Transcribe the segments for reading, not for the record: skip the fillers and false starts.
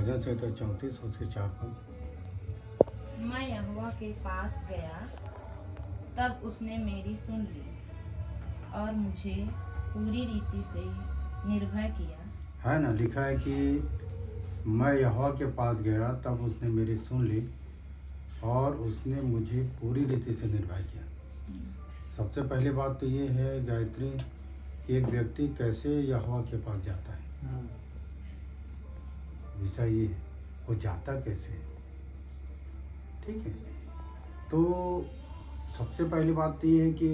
भजन संहिता 34 उसके 4 पद। मैं यहोवा के पास गया, तब उसने मेरी सुन ली और मुझे पूरी रीति से निर्भय किया। है ना, लिखा है कि मैं यहोवा के पास गया तब उसने मेरी सुन ली और उसने मुझे पूरी रीति से निर्भय किया। सबसे पहली बात तो ये है गायत्री, एक व्यक्ति कैसे यहोवा के पास जाता है, विषय ये है वो जाता कैसे है। ठीक है, तो सबसे पहली बात तो ये है कि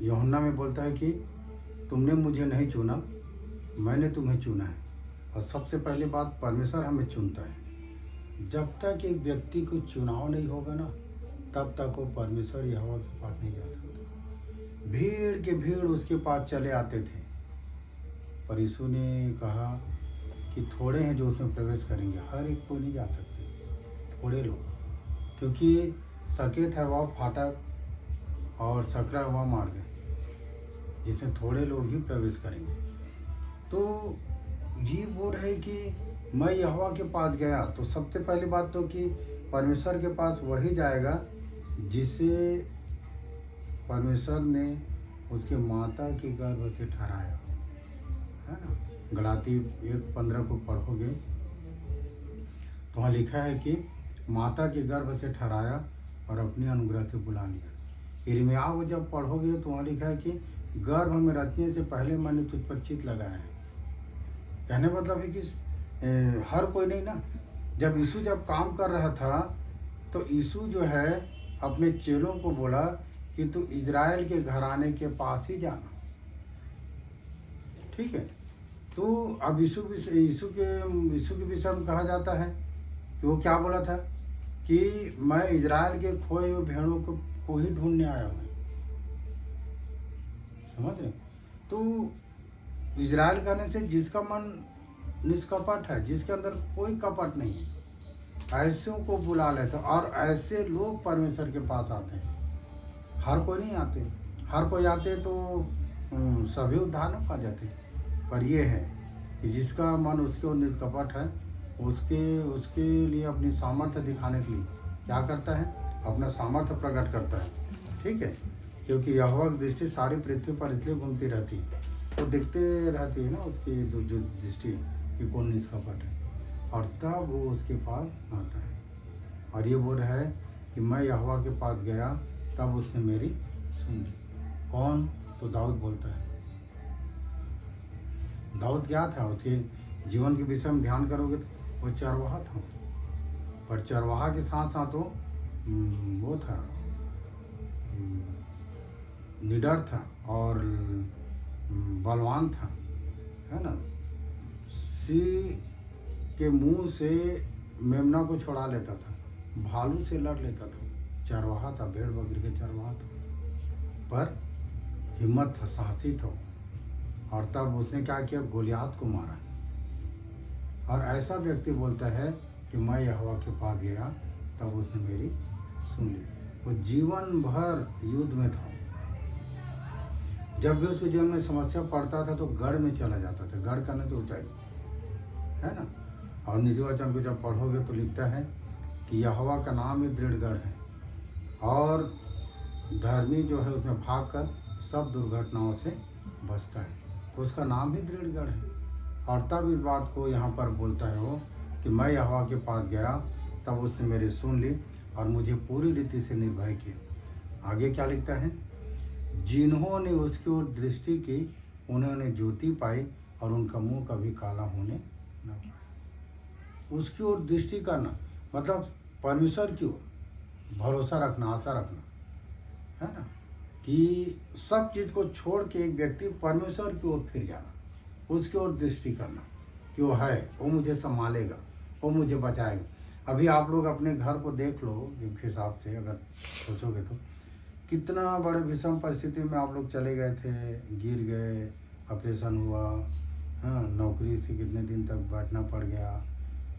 यूहन्ना में बोलता है कि तुमने मुझे नहीं चुना, मैंने तुम्हें चुना है। और सबसे पहली बात, परमेश्वर हमें चुनता है। जब तक एक व्यक्ति को चुनाव नहीं होगा ना, तब तक वो परमेश्वर यहोवा के पास नहीं जा सकता। भीड़ के भीड़ उसके पास चले आते थे, पर यीशु ने कहा कि थोड़े हैं जो उसमें प्रवेश करेंगे, हर एक को नहीं जा सकते, थोड़े लोग, क्योंकि सकेत है वह फाटक और सकरा हुआ मार्ग है जिसमें थोड़े लोग ही प्रवेश करेंगे। तो ये बोल रहे कि मैं यहोवा के पास गया, तो सबसे पहली बात तो कि परमेश्वर के पास वही जाएगा जिसे परमेश्वर ने उसके माता के गर्भ से ठहराया, है ना। गलाती 1:15 को पढ़ोगे तो वहाँ लिखा है कि माता के गर्भ से ठहराया और अपने अनुग्रह से बुला लिया। यिर्मयाह को जब पढ़ोगे तो वहाँ लिखा है कि गर्भ में रचने से पहले मैंने तुझ पर चित्त लगाया है। कहने मतलब है कि हर कोई नहीं ना। जब यीशु जब काम कर रहा था तो यीशु जो है अपने चेलों को बोला कि तू इजराइल के घराने के पास ही जाना। ठीक है, तो अब यीशु के विषय में कहा जाता है कि वो क्या बोला था कि मैं इजराइल के खोए हुए भेड़ों को ही ढूंढने आया हूँ। समझ रहे? तो इजराइल कहने से जिसका मन निष्कपट है, जिसके अंदर कोई कपट नहीं है, ऐसे को बुला लेते। और ऐसे लोग परमेश्वर के पास आते हैं। हर कोई नहीं आते, हर कोई आते तो सभी उद्धार न पा जाते। पर ये है कि जिसका मन उसके और निष्कपट है, उसके लिए अपनी सामर्थ्य दिखाने के लिए क्या करता है, अपना सामर्थ्य प्रकट करता है। ठीक है, क्योंकि यहोवा की दृष्टि सारी पृथ्वी पर इसलिए घूमती रहती है, तो दिखते रहती है ना उसकी जो दृष्टि कि कौन निष्कपट है, और तब वो उसके पास आता है। और ये बोल रहा है कि मैं यहोवा के पास गया तब उसने मेरी सुन ली। कौन? तो दाऊद बोलता है। दाऊद क्या था? उसके जीवन के विषय में ध्यान करोगे तो वो चरवाहा था, पर चरवाहा के साथ साथ वो था, निडर था और बलवान था, है ना। सिंह के मुंह से मेमना को छुड़ा लेता था, भालू से लड़ लेता था, चरवाहा था, भेड़ बकरी के चरवाहा था, पर हिम्मत था, साहसी था। और तब उसने क्या किया? गोलियात को मारा। और ऐसा व्यक्ति बोलता है कि मैं यहोवा के पास गया तब उसने मेरी सुन ली। वो जीवन भर युद्ध में था। जब भी उसके जीवन में समस्या पड़ता था तो गढ़ में चला जाता था। गढ़ करने तो ऊंचाई, है ना। और निजी वचन को जब पढ़ोगे तो लिखता है कि यहोवा का नाम ही दृढ़ गढ़ है और धर्मी जो है उसमें भागकर सब दुर्घटनाओं से बचता है। तो उसका नाम ही दृढ़ गढ़ है। और तब इस बात को यहाँ पर बोलता है वो कि मैं यहोवा के पास गया तब उसने मेरी सुन ली और मुझे पूरी रीति से निर्भय किया। आगे क्या लिखता है? जिन्होंने उसकी ओर दृष्टि की उन्होंने ज्योति पाई और उनका मुंह कभी काला होने न पाया। उसकी ओर दृष्टि करना मतलब परमेश्वर की ओर भरोसा रखना, आशा रखना, है ना, कि सब चीज़ को छोड़ के एक व्यक्ति परमेश्वर की ओर फिर जाना, उसकी ओर दृष्टि करना कि वो है, वो मुझे संभालेगा, वो मुझे बचाएगा। अभी आप लोग अपने घर को देख लो, एक हिसाब से अगर सोचोगे तो कितना बड़े विषम परिस्थिति में आप लोग चले गए थे, गिर गए, ऑपरेशन हुआ, हाँ, नौकरी से कितने दिन तक बैठना पड़ गया,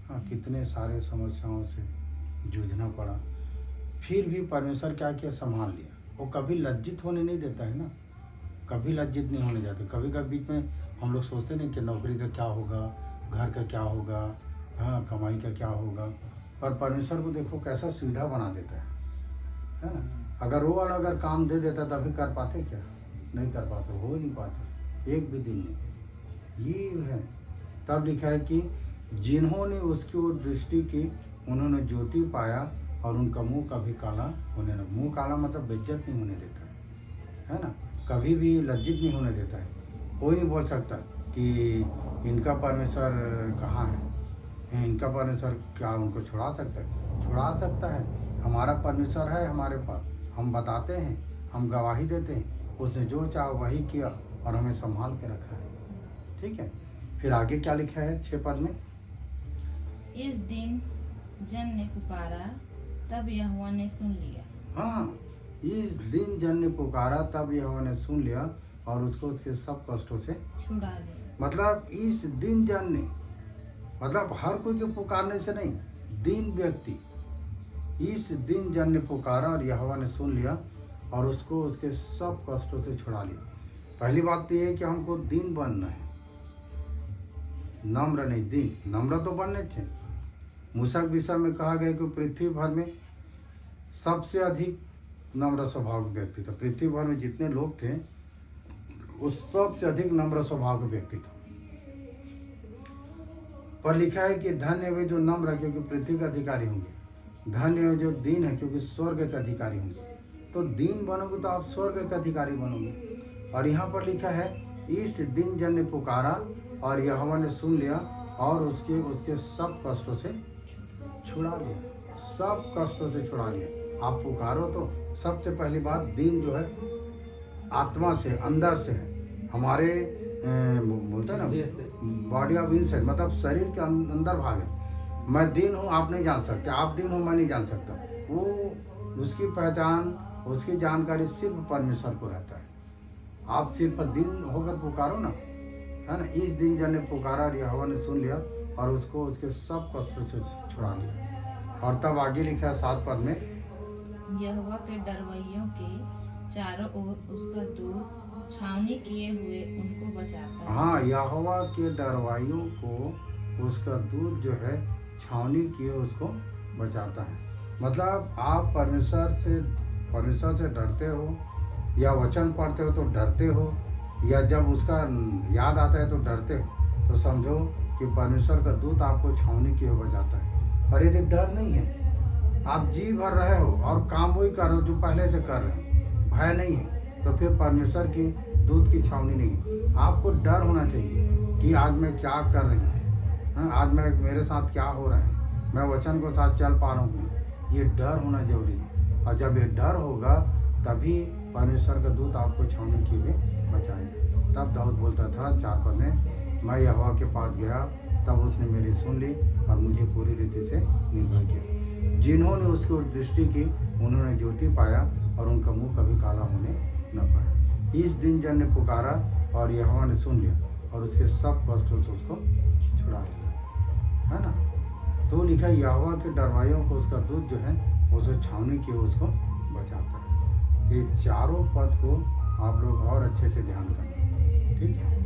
हाँ, कितने सारे समस्याओं से जूझना पड़ा, फिर भी परमेश्वर क्या किया? संभाल लिया। वो कभी लज्जित होने नहीं देता है ना, कभी लज्जित नहीं होने जाते। कभी कभी बीच में हम लोग सोचते नहीं कि नौकरी का क्या होगा, घर का क्या होगा, हाँ कमाई का क्या होगा। पर परमेश्वर को देखो कैसा सुविधा बना देता है ना। अगर वो वाला अगर काम दे देता तभी कर पाते क्या, नहीं कर पाते, हो नहीं पाते एक भी दिन में। ये है तब लिखा है कि जिन्होंने उसकी ओर दृष्टि की उन्होंने ज्योति पाया और उनका मुंह कभी काला होने न। मुंह काला मतलब बेइज्जत नहीं होने देता है ना, कभी भी लज्जित नहीं होने देता है। कोई नहीं बोल सकता कि इनका परमेश्वर कहाँ है, इनका परमेश्वर क्या उनको छुड़ा सकता है, छुड़ा सकता है। हमारा परमेश्वर है हमारे पास, हम बताते हैं, हम गवाही देते हैं, उसने जो चाहा वही किया और हमें संभाल के रखा है। ठीक है, फिर आगे क्या लिखा है 6 पद में। इस दिन जन ने पुकारा तब यहोवा ने सुन लिया। हाँ, इस दिन जन ने पुकारा तब यहोवा ने सुन लिया और उसको उसके सब कष्टों से छुड़ा लिया। मतलब इस दिन जन ने, मतलब हर कोई के पुकारने से नहीं, दीन व्यक्ति, इस दिन जन ने पुकारा और यहोवा ने सुन लिया और उसको उसके सब कष्टों से छुड़ा लिया। पहली बात तो ये है कि हमको दीन बनना है, नम्र नहीं, दीन। नम्र तो बनने थे। मूसा के विषय में कहा गया कि पृथ्वी भर में सबसे अधिक नम्र स्वभाव के व्यक्ति था। पृथ्वी भर में जितने लोग थे उस सबसे अधिक नम्र स्वभाव के व्यक्ति था। पर लिखा है कि धन्य है वे जो नम्र है क्योंकि पृथ्वी के अधिकारी होंगे, धन्य है जो दीन है क्योंकि स्वर्ग के अधिकारी होंगे। तो दीन बनोगे तो आप स्वर्ग के अधिकारी बनोगे। और यहाँ पर लिखा है इस दिन जन ने पुकारा और यहोवा ने सुन लिया और उसके सब कष्टों से छुड़ा लिया, सब कष्टों से छुड़ा लिया। आप पुकारो तो सबसे पहली बात दीन जो है आत्मा से, अंदर से है, हमारे बोलते हैं ना बॉडी ऑफ इनसाइड, मतलब शरीर के अंदर भाग है। मैं दीन हूँ आप नहीं जान सकते, आप दीन हो मैं नहीं जान सकता। वो उसकी पहचान, उसकी जानकारी सिर्फ परमेश्वर को रहता है। आप सिर्फ दीन होकर पुकारो ना, है ना। इस दिन जन ने पुकारा और यहोवा ने सुन लिया और उसको उसके सब कष्टों से छुड़ा लिया। और तब आगे लिखा है 7 पद में, यहोवा के डरवैयों के चारों ओर उसका दूत छावनी किए हुए उनको बचाता है। हाँ, यहोवा के डरवाइयों को उसका दूत जो है छावनी किए उसको बचाता है। मतलब आप परमेश्वर से डरते हो या वचन पढ़ते हो तो डरते हो, या जब उसका याद आता है तो डरते हो, तो समझो कि परमेश्वर का दूत आपको छावनी किए बचाता है। और यदि डर नहीं है, आप जी भर रहे हो और काम वही कर रहे हो जो पहले से कर रहे हो, भय नहीं है, तो फिर परमेश्वर की दूत की छावनी नहीं है। आपको डर होना चाहिए कि आज मैं क्या कर रही हूँ, आज मेरे साथ क्या हो रहा है, मैं वचन को साथ चल पा रहा हूँ, ये डर होना जरूरी है। और जब ये डर होगा तभी परमेश्वर का दूत आपको छावनी किए हुए बचाएगा। तब दाऊद बोलता था 4 पद में, मैं यहोवा के पास गया तब उसने मेरी सुन ली और मुझे पूरी रीति से निर्भय किया। जिन्होंने उसकी ओर दृष्टि की उन्होंने ज्योति पाया और उनका मुंह कभी काला होने न पाया। इस दिन जन ने पुकारा और यहोवा ने सुन लिया और उसके सब कष्टों से उसको छुड़ा लिया, है ना। तो लिखा यहोवा के डरवाइयों को उसका दूत जो है उसे छावनी किए उसको बचाता है। ये चारों पद को आप लोग और अच्छे से ध्यान करना, ठीक है।